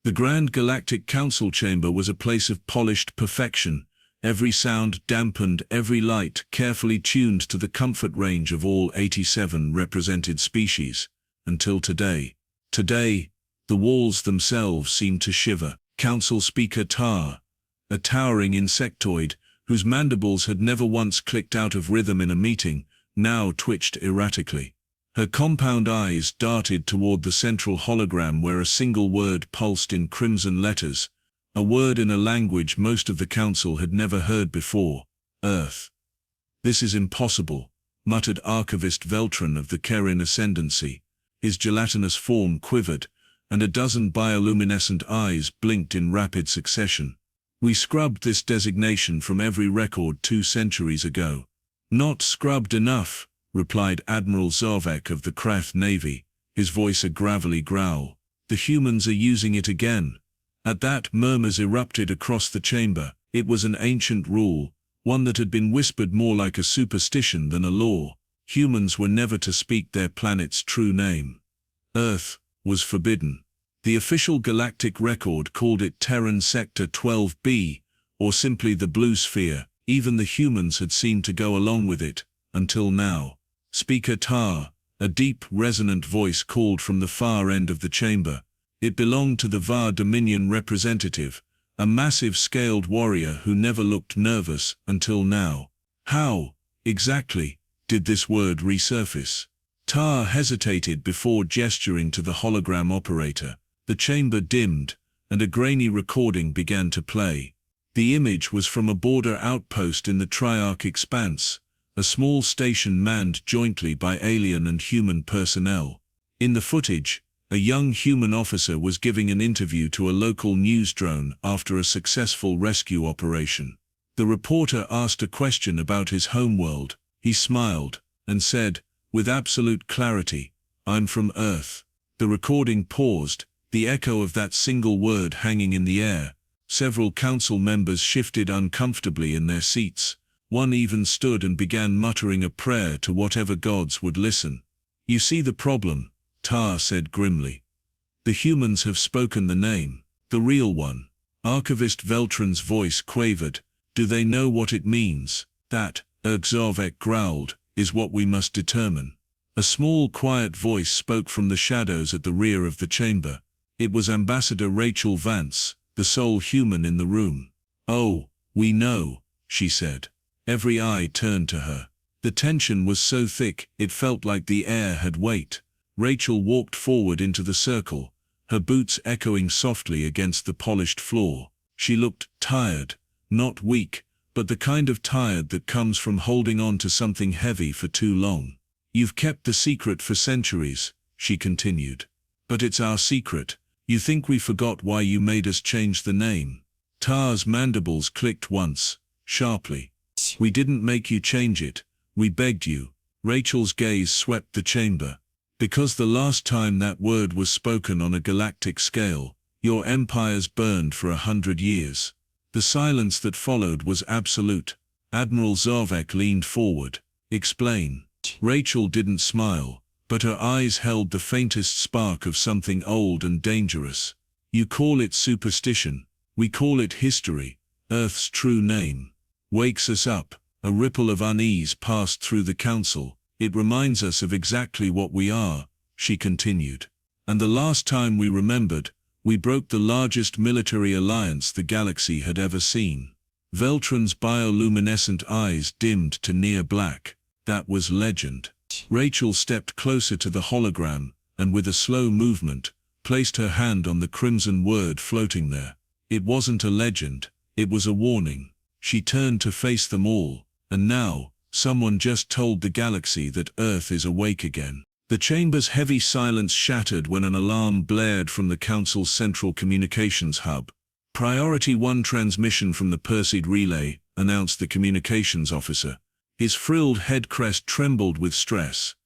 The Grand Galactic Council chamber was a place of polished perfection, every sound dampened, every light carefully tuned to the comfort range of all 87 represented species, until today. Today, the walls themselves seemed to shiver. Council Speaker Tar, a towering insectoid whose mandibles had never once clicked out of rhythm in a meeting, now twitched erratically. Her compound eyes darted toward the central hologram where a single word pulsed in crimson letters, a word in a language most of the council had never heard before: Earth. "This is impossible," muttered Archivist Veltron of the Kerin Ascendancy. His gelatinous form quivered, and a dozen bioluminescent eyes blinked in rapid succession. "We scrubbed this designation from every record 2 centuries ago." "Not scrubbed enough," replied Admiral Zarvek of the Krath Navy, his voice a gravelly growl. "The humans are using it again." At that, murmurs erupted across the chamber. It was an ancient rule, one that had been whispered more like a superstition than a law. Humans were never to speak their planet's true name. Earth was forbidden. The official galactic record called it Terran Sector 12B, or simply the Blue Sphere. Even the humans had seemed to go along with it, until now. Speaker Tar, a deep, resonant voice called from the far end of the chamber. It belonged to the Var Dominion representative, a massive scaled warrior who never looked nervous until now. How, exactly, did this word resurface? Tar hesitated before gesturing to the hologram operator. The chamber dimmed, and a grainy recording began to play. The image was from a border outpost in the Triarch Expanse, a small station manned jointly by alien and human personnel. In the footage, a young human officer was giving an interview to a local news drone after a successful rescue operation. The reporter asked a question about his homeworld. He smiled and said, with absolute clarity, "I'm from Earth." The recording paused, the echo of that single word hanging in the air. Several council members shifted uncomfortably in their seats. One even stood and began muttering a prayer to whatever gods would listen. "You see the problem," Tar said grimly. "The humans have spoken the name, the real one." Archivist Veltron's voice quavered. "Do they know what it means?" "That," Zarvek growled, "is what we must determine." A small quiet voice spoke from the shadows at the rear of the chamber. It was Ambassador Rachel Vance, the sole human in the room. "Oh, we know," she said. Every eye turned to her. The tension was so thick, it felt like the air had weight. Rachel walked forward into the circle, her boots echoing softly against the polished floor. She looked tired, not weak, but the kind of tired that comes from holding on to something heavy for too long. "You've kept the secret for centuries," she continued. "But it's our secret. You think we forgot why you made us change the name?" Tar's mandibles clicked once, sharply. "We didn't make you change it. We begged you." Rachel's gaze swept the chamber. "Because the last time that word was spoken on a galactic scale, your empires burned for 100 years. The silence that followed was absolute." Admiral Zarvek leaned forward. "Explain." Rachel didn't smile, but her eyes held the faintest spark of something old and dangerous. "You call it superstition. We call it history. Earth's true name wakes us up." A ripple of unease passed through the council. "It reminds us of exactly what we are," she continued. "And the last time we remembered, we broke the largest military alliance the galaxy had ever seen." Veltron's bioluminescent eyes dimmed to near black. "That was legend." Rachel stepped closer to the hologram, and with a slow movement, placed her hand on the crimson word floating there. It wasn't a legend, it was a warning. She turned to face them all. "And now, someone just told the galaxy that Earth is awake again." The chamber's heavy silence shattered when an alarm blared from the Council's central communications hub. "Priority 1 transmission from the Perseid relay," announced the communications officer. His frilled head crest trembled with stress.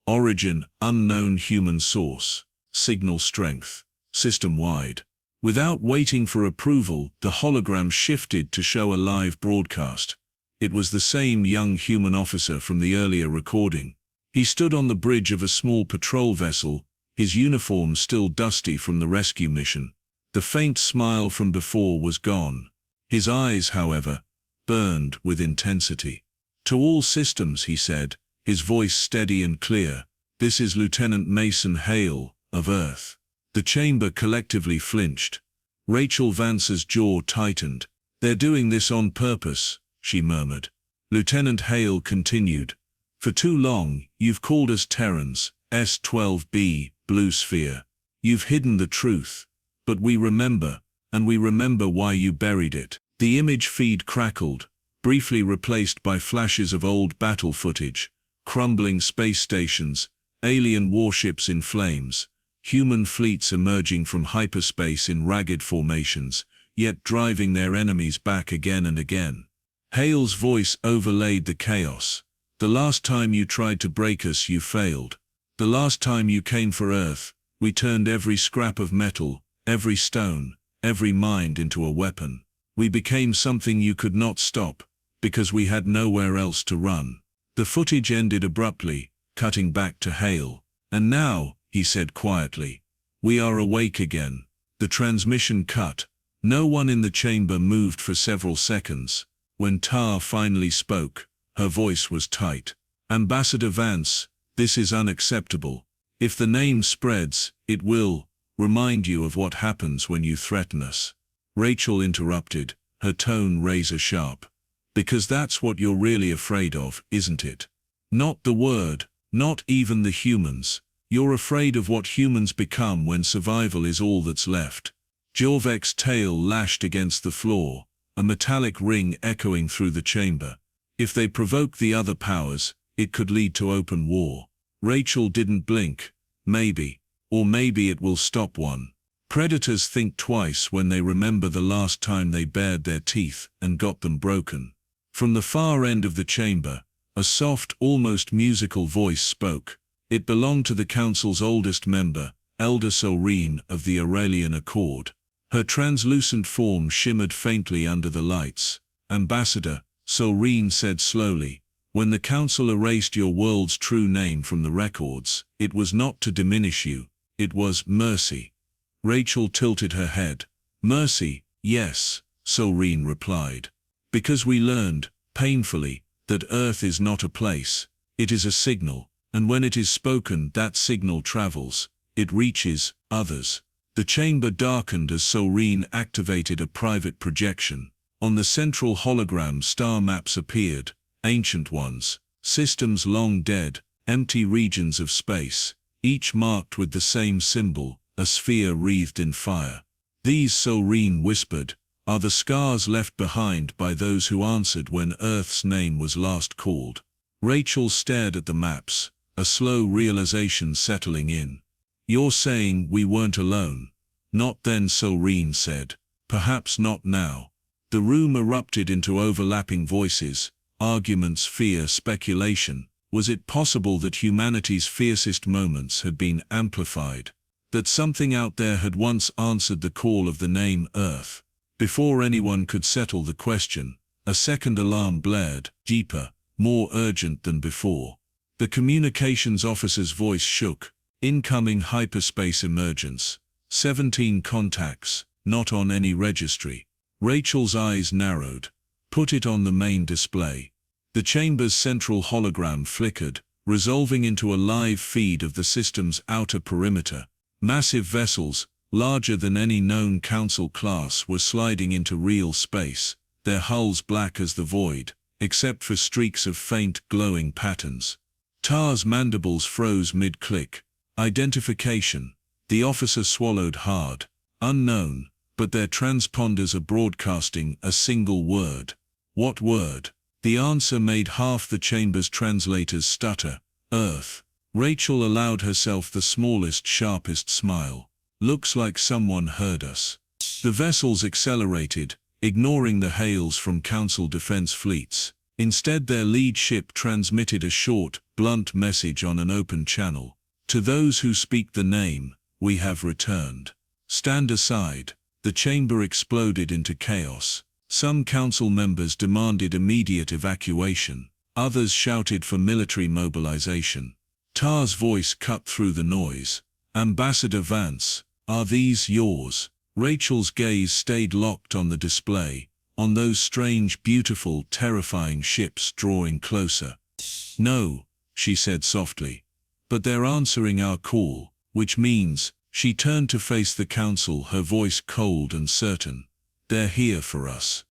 "Origin, unknown human source. Signal strength. System-wide." Without waiting for approval, the hologram shifted to show a live broadcast. It was the same young human officer from the earlier recording. He stood on the bridge of a small patrol vessel, his uniform still dusty from the rescue mission. The faint smile from before was gone. His eyes, however, burned with intensity. "To all systems," he said, his voice steady and clear. "This is Lieutenant Mason Hale, of Earth." The chamber collectively flinched. Rachel Vance's jaw tightened. "They're doing this on purpose," she murmured. Lieutenant Hale continued. "For too long, you've called us Terrans, S-12B, Blue Sphere. You've hidden the truth. But we remember, and we remember why you buried it." The image feed crackled, briefly replaced by flashes of old battle footage, crumbling space stations, alien warships in flames, human fleets emerging from hyperspace in ragged formations, yet driving their enemies back again and again. Hale's voice overlaid the chaos. "The last time you tried to break us, you failed. The last time you came for Earth, we turned every scrap of metal, every stone, every mind into a weapon. We became something you could not stop, because we had nowhere else to run." The footage ended abruptly, cutting back to Hale. "And now," he said quietly, "we are awake again." The transmission cut. No one in the chamber moved for several seconds. When Tar finally spoke, her voice was tight. "Ambassador Vance, this is unacceptable. If the name spreads, it will remind you of what happens when you threaten us." Rachel interrupted, her tone razor-sharp. "Because that's what you're really afraid of, isn't it? Not the word, not even the humans. You're afraid of what humans become when survival is all that's left." Jorvek's tail lashed against the floor, a metallic ring echoing through the chamber. "If they provoke the other powers, it could lead to open war." Rachel didn't blink. "Maybe. Or maybe it will stop one. Predators think twice when they remember the last time they bared their teeth and got them broken." From the far end of the chamber, a soft, almost musical voice spoke. It belonged to the Council's oldest member, Elder Soreen of the Aurelian Accord. Her translucent form shimmered faintly under the lights. "Ambassador," Soreen said slowly, "when the Council erased your world's true name from the records, it was not to diminish you. It was mercy." Rachel tilted her head. "Mercy, yes," Soreen replied. "Because we learned, painfully, that Earth is not a place. It is a signal, and when it is spoken, that signal travels. It reaches others." The chamber darkened as Soreen activated a private projection. On the central hologram, star maps appeared, ancient ones, systems long dead, empty regions of space, each marked with the same symbol, a sphere wreathed in fire. "These," Soreen whispered, "are the scars left behind by those who answered when Earth's name was last called." Rachel stared at the maps, a slow realization settling in. "You're saying we weren't alone?" "Not then," Soreen said. "Perhaps not now." The room erupted into overlapping voices, arguments, fear, speculation. Was it possible that humanity's fiercest moments had been amplified? That something out there had once answered the call of the name Earth? Before anyone could settle the question, a second alarm blared, deeper, more urgent than before. The communications officer's voice shook. "Incoming hyperspace emergence. 17 contacts, not on any registry." Rachel's eyes narrowed. "Put it on the main display." The chamber's central hologram flickered, resolving into a live feed of the system's outer perimeter. Massive vessels, larger than any known Council class, were sliding into real space, their hulls black as the void, except for streaks of faint, glowing patterns. Tar's mandibles froze mid-click. "Identification." The officer swallowed hard. "Unknown, but their transponders are broadcasting a single word." "What word?" The answer made half the chamber's translators stutter. "Earth." Rachel allowed herself the smallest, sharpest smile. "Looks like someone heard us." The vessels accelerated, ignoring the hails from Council defense fleets. Instead, their lead ship transmitted a short, blunt message on an open channel. "To those who speak the name, we have returned. Stand aside." The chamber exploded into chaos. Some Council members demanded immediate evacuation. Others shouted for military mobilization. Tar's voice cut through the noise. "Ambassador Vance, are these yours?" Rachel's gaze stayed locked on the display, on those strange, beautiful, terrifying ships drawing closer. "No," she said softly. "But they're answering our call, which means," she turned to face the council, her voice cold and certain, "they're here for us."